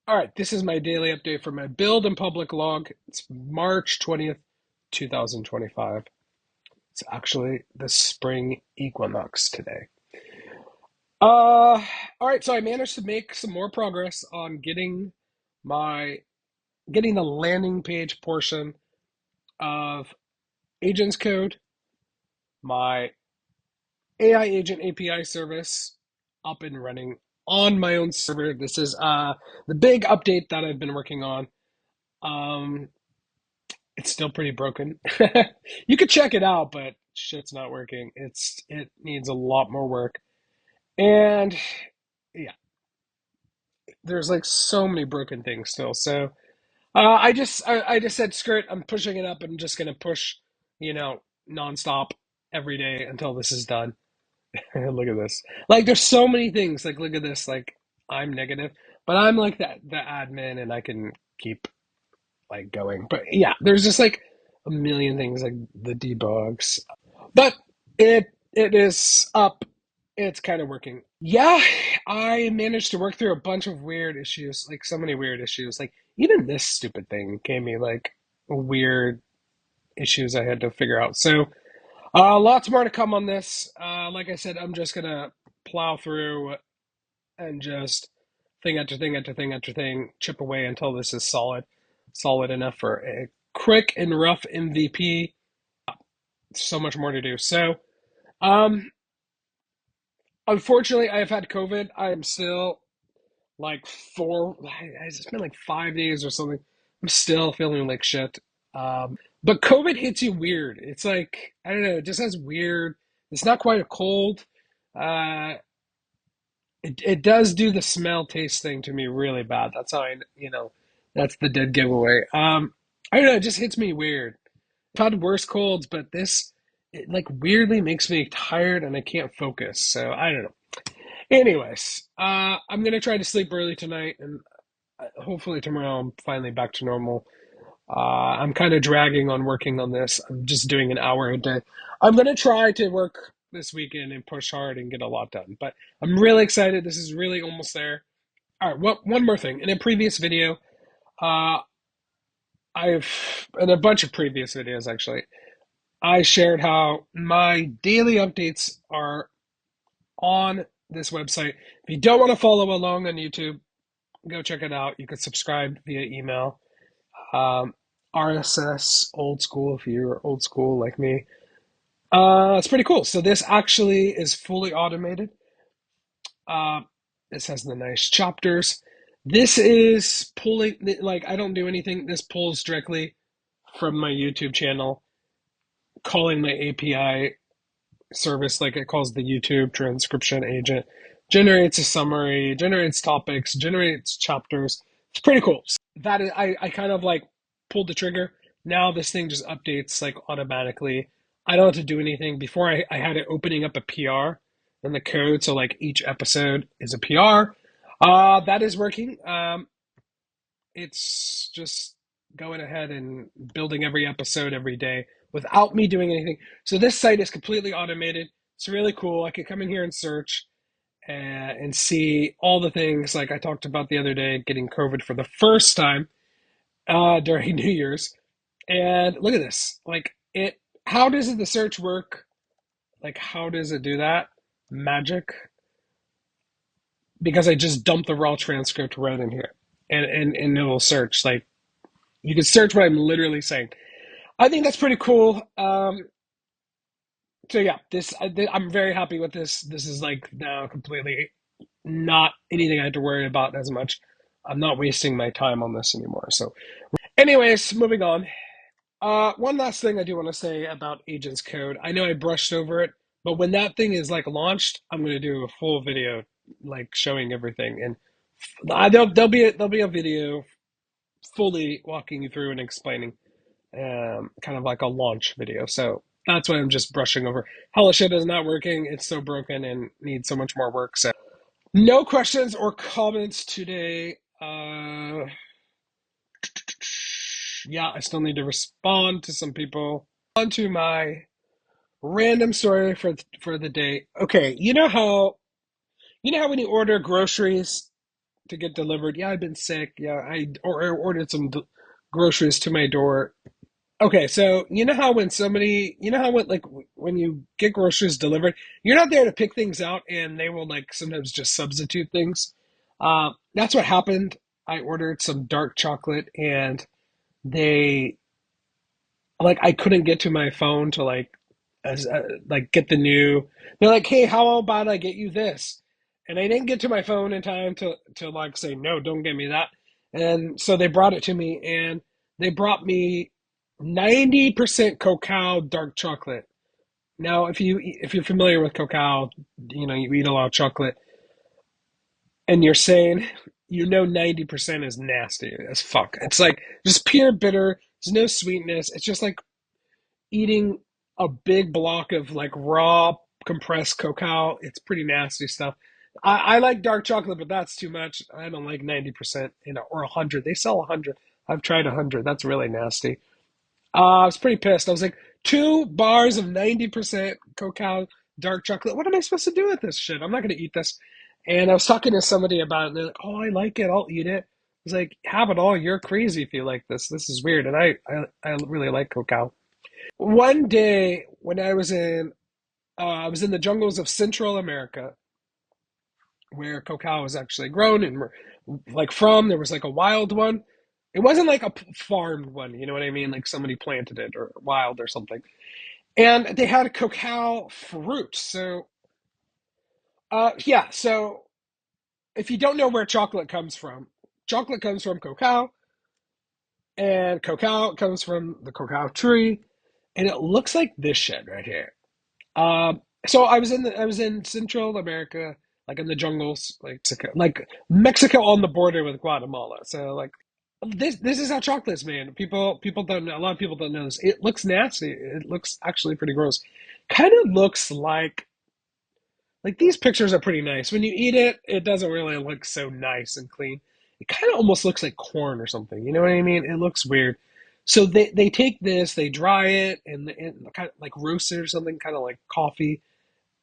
All right, this is my daily update for my build and public log. It's March 20th, 2025. It's actually the spring equinox today. All right, so I managed to make some more progress on my getting the landing page portion of agents code, my AI agent API service up and running on my own server. This is the big update that I've been working on. Um, It's still pretty broken. You could check it out, but shit's not working. It needs a lot more work. And yeah, there's like so many broken things still. So I just said screw it, I'm pushing it up. I'm just gonna push, you know, nonstop every day until this is done. Look at this. Like there's so many things. Like look at this. Like I'm negative, but I'm like the admin and I can keep like going. But yeah, there's just like a million things like the debugs. But it is up. It's kind of working. Yeah, I managed to work through a bunch of weird issues, like so many weird issues. Like even this stupid thing gave me like weird issues I had to figure out. So lots more to come on this. Like I said, I'm just gonna plow through and just thing after thing after thing after thing, chip away until this is solid enough for a quick and rough MVP. So much more to do. So, um, unfortunately, I have had COVID. I am still like it's been like 5 days or something. I'm still feeling like shit. But COVID hits you weird. It's like, I don't know, it just has weird, it's not quite a cold. Uh, it does do the smell taste thing to me really bad. That's how that's the dead giveaway. I don't know, it just hits me weird. I've had worse colds, but this, it like weirdly makes me tired and I can't focus. So I don't know. Anyways, I'm gonna try to sleep early tonight, and hopefully tomorrow I'm finally back to normal. I'm kind of dragging on working on this. I'm just doing an hour a day. I'm gonna try to work this weekend and push hard and get a lot done. But I'm really excited. This is really almost there. All right. Well, one more thing. In a previous video, uh, in a bunch of previous videos actually, I shared how my daily updates are on this website. If you don't want to follow along on YouTube, go check it out. You can subscribe via email. Um, RSS, old school, if you're old school like me. It's pretty cool. So this actually is fully automated. Uh, this has the nice chapters. This is pulling, like, I don't do anything. This pulls directly from my YouTube channel, calling my API service, like it calls the YouTube transcription agent, generates a summary, generates topics, generates chapters. It's pretty cool. That is, I kind of like pulled the trigger. Now this thing just updates like automatically. I don't have to do anything. Before I had it opening up a PR in the code, so like each episode is a PR. That is working. It's just going ahead and building every episode every day without me doing anything. So this site is completely automated. It's really cool. I can come in here and search and see all the things like I talked about the other day, getting COVID for the first time during New Year's. And look at this. Like it, how does the search work? Like how does it do that? Magic. Because I just dumped the raw transcript right in here. And it will search. Like you can search what I'm literally saying. I think that's pretty cool. So yeah, I'm very happy with this. This is like now completely not anything I had to worry about as much. I'm not wasting my time on this anymore. So, anyways, moving on. One last thing I do want to say about Agents Code. I know I brushed over it, but when that thing is like launched, I'm going to do a full video like showing everything, and there'll be a video fully walking you through and explaining, kind of like a launch video. So that's why I'm just brushing over. Hello shit is not working. It's so broken and needs so much more work. So no questions or comments today. Yeah, I still need to respond to some people. On to my random story for the day. Okay, you know how when you order groceries to get delivered. Yeah, I've been sick. Yeah, I ordered some groceries to my door. Okay, so you know how when somebody, you know how when you get groceries delivered, you're not there to pick things out, and they will like sometimes just substitute things. That's what happened. I ordered some dark chocolate, and they like I couldn't get to my phone to like get the new. They're like, hey, how about I get you this? And I didn't get to my phone in time to like say no, don't get me that. And so they brought it to me, and they brought me 90% cacao dark chocolate. Now, if you're familiar with cacao, you know you eat a lot of chocolate, and you're saying 90% is nasty as fuck. It's like just pure bitter. There's no sweetness. It's just like eating a big block of like raw compressed cacao. It's pretty nasty stuff. I like dark chocolate, but that's too much. I don't like 90%, or 100. They sell 100. I've tried 100. That's really nasty. I was pretty pissed. I was like, 2 bars of 90% cacao dark chocolate. What am I supposed to do with this shit? I'm not going to eat this. And I was talking to somebody about it, and they're like, oh, I like it. I'll eat it. I was like, have it all. You're crazy if you like this. This is weird. And I really like cacao. One day when I was in the jungles of Central America, where cacao was actually grown, and like there was like a wild one. It wasn't like a farmed one, you know what I mean? Like somebody planted it or wild or something. And they had cacao fruit. So, yeah. So if you don't know where chocolate comes from cacao, and cacao comes from the cacao tree, and it looks like this shit right here. So I was in Central America, like in the jungles, like Mexico on the border with Guatemala. So like this is how chocolate's made. People don't know. A lot of people don't know this. It looks nasty. It looks actually pretty gross. Kind of looks like these pictures are pretty nice. When you eat it, it doesn't really look so nice and clean. It kind of almost looks like corn or something. You know what I mean? It looks weird. So they take this, they dry it, and kind of like roast it or something, kind of like coffee,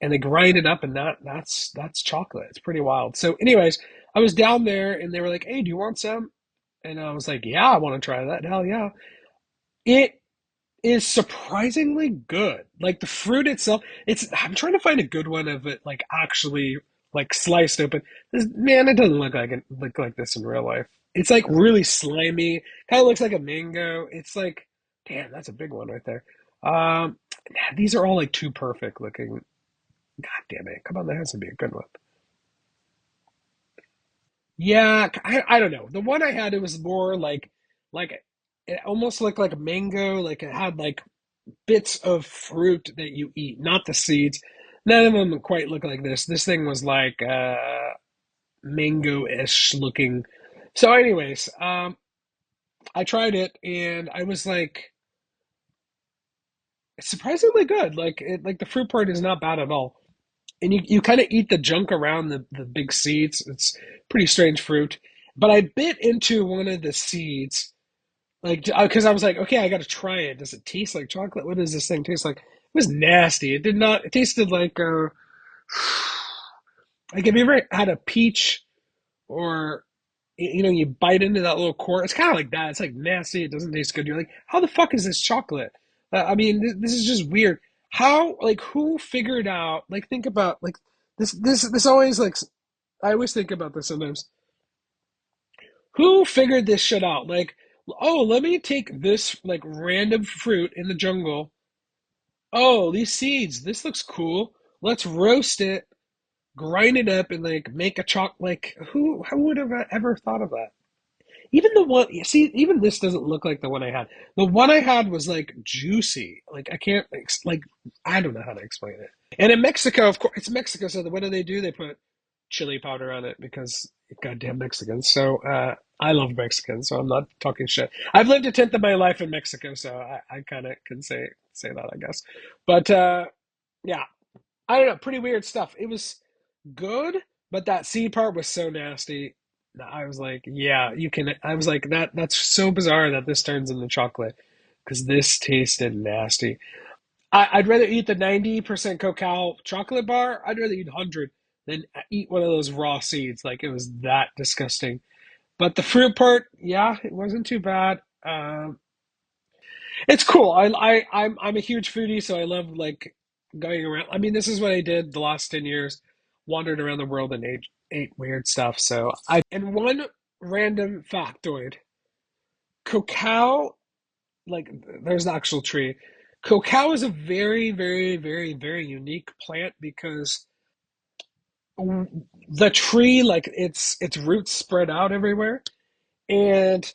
and they grind it up, and that's chocolate. It's pretty wild. So, anyways, I was down there, and they were like, "Hey, do you want some?" And I was like, "Yeah, I want to try that. Hell yeah!" It is surprisingly good. Like the fruit itself, it's I'm trying to find a good one of it like actually like sliced open. Man, it doesn't look like this in real life. It's like really slimy. Kind of looks like a mango. It's like, damn, that's a big one right there. Um, these are all like too perfect looking. God damn it! Come on, that has to be a good one. Yeah, I don't know. The one I had, it was more like it almost looked like a mango. Like it had like bits of fruit that you eat, not the seeds. None of them quite look like this. This thing was like mango-ish looking. So, anyways, I tried it, and I was like, it's surprisingly good. Like the fruit part is not bad at all. And you kind of eat the junk around the big seeds. It's pretty strange fruit. But I bit into one of the seeds, like, because I was like, okay, I got to try it. Does it taste like chocolate? What does this thing taste like? It was nasty. It did not. It tasted like have you ever had a peach, or you bite into that little core? It's kind of like that. It's like nasty. It doesn't taste good. You're like, how the fuck is this chocolate? I mean, this is just weird. How like who figured out? Like think about like this always like I always think about this sometimes. Who figured this shit out? Like, oh, let me take this like random fruit in the jungle. Oh, these seeds. This looks cool. Let's roast it, grind it up, and like make a Like, who would have ever thought of that? Even the one, you see, even this doesn't look like the one I had. The one I had was like juicy. Like I can't like I don't know how to explain it. And in Mexico, of course, it's Mexico. So what do? They put chili powder on it because goddamn Mexicans. So I love Mexicans, so I'm not talking shit. I've lived a tenth of my life in Mexico, so I kind of can say that, I guess. But yeah, I don't know. Pretty weird stuff. It was good, but that seed part was so nasty. I was like, yeah, you can. I was like, that's so bizarre that this turns into chocolate because this tasted nasty. I'd rather eat the 90% cacao chocolate bar. I'd rather eat 100 than eat one of those raw seeds. Like it was that disgusting. But the fruit part, yeah, it wasn't too bad. It's cool. I'm a huge foodie, so I love like going around. I mean, this is what I did the last 10 years, wandered around the world and ate weird stuff. So I and one random factoid: cacao, like there's an actual tree. Cacao is a very, very, very, very unique plant because the tree, like its roots spread out everywhere, and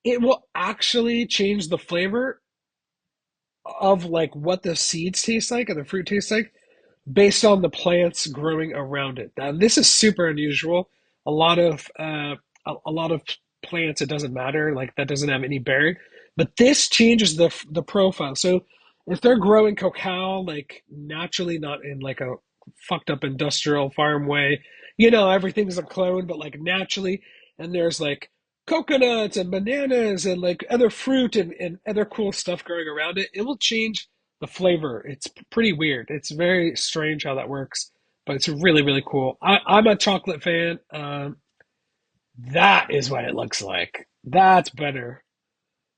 it will actually change the flavor of like what the seeds taste like and the fruit tastes like based on the plants growing around it. Now, this is super unusual. A lot of a lot of plants, it doesn't matter. Like that doesn't have any bearing. But this changes the profile. So if they're growing cacao like naturally, not in like a fucked up industrial farm way, everything's a clone, but like naturally, and there's like coconuts and bananas and like other fruit and other cool stuff growing around it, it will change the flavor. It's pretty weird. It's very strange how that works, but it's really, really cool. I'm a chocolate fan. That is what it looks like. That's better.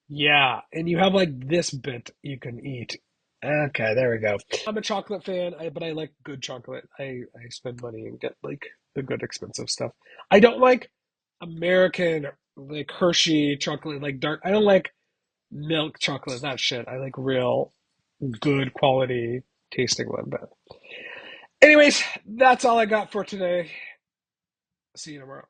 Yeah, and you have like this bit you can eat. Okay, there we go. I'm a chocolate fan, but I like good chocolate. I spend money and get like the good expensive stuff. I don't like American like Hershey chocolate, like dark. I don't like milk chocolate. That shit. I like real good quality tasting one. But anyways, that's all I got for today. See you tomorrow.